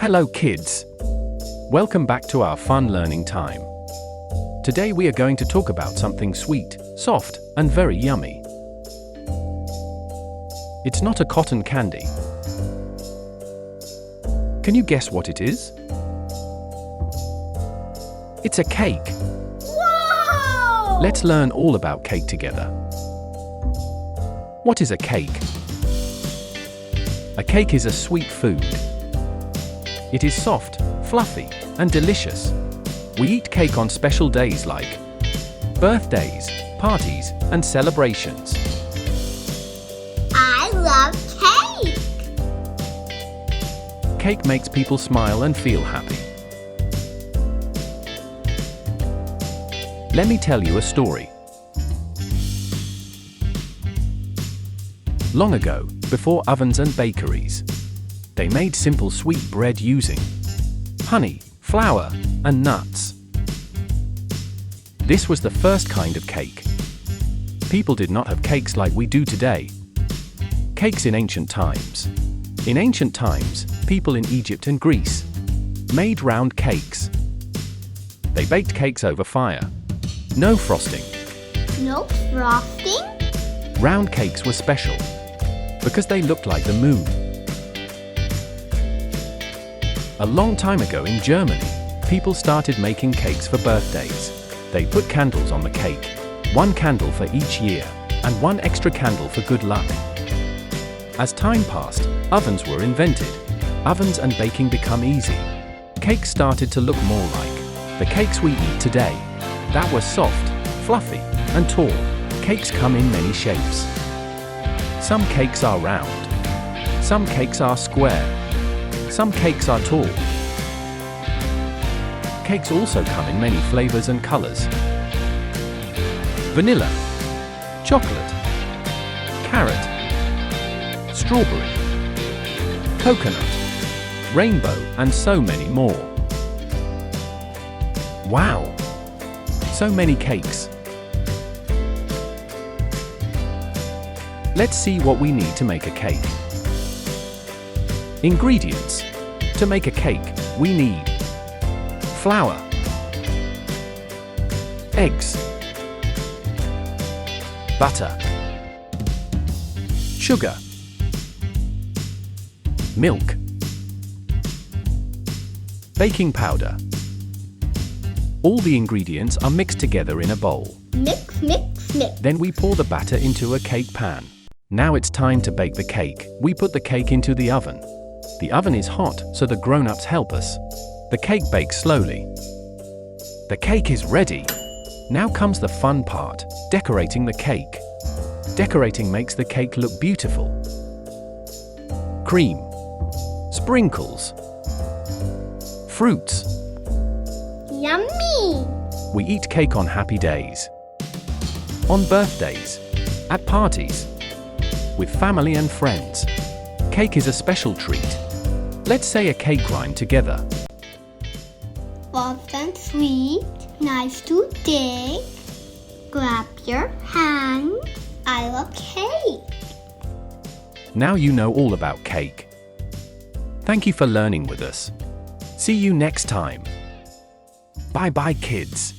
Hello kids! Welcome back to our fun learning time. Today we are going to talk about something sweet, soft, and very yummy. It's not a cotton candy. Can you guess what it is? It's a cake. Whoa! Let's learn all about cake together. What is a cake? A cake is a sweet food. It is soft, fluffy, and delicious. We eat cake on special days like birthdays, parties, and celebrations. I love cake! Cake makes people smile and feel happy. Let me tell you a story. Long ago, before ovens and bakeries, they made simple sweet bread using honey, flour, and nuts. This was the first kind of cake. People did not have cakes like we do today. Cakes in ancient times. In ancient times, people in Egypt and Greece made round cakes. They baked cakes over fire. No frosting. No frosting? Round cakes were special because they looked like the moon. A long time ago in Germany, people started making cakes for birthdays. They put candles on the cake, one candle for each year, and one extra candle for good luck. As time passed, ovens were invented. Ovens and baking become easy. Cakes started to look more like the cakes we eat today. That were soft, fluffy, and tall. Cakes come in many shapes. Some cakes are round. Some cakes are square. Some cakes are tall. Cakes also come in many flavors and colors. Vanilla, chocolate, carrot, strawberry, coconut, rainbow, and so many more. Wow! So many cakes. Let's see what we need to make a cake. Ingredients. To make a cake, we need flour, eggs, butter, sugar, milk, baking powder. All the ingredients are mixed together in a bowl. Mix, mix, mix. Then we pour the batter into a cake pan. Now it's time to bake the cake. We put the cake into the oven. The oven is hot, so the grown-ups help us. The cake bakes slowly. The cake is ready. Now comes the fun part, decorating the cake. Decorating makes the cake look beautiful. Cream, sprinkles, fruits. Yummy! We eat cake on happy days, on birthdays, at parties, with family and friends. Cake is a special treat. Let's say a cake rhyme together. Soft and sweet, nice to take. Grab your hand. I love cake. Now you know all about cake. Thank you for learning with us. See you next time. Bye-bye, kids.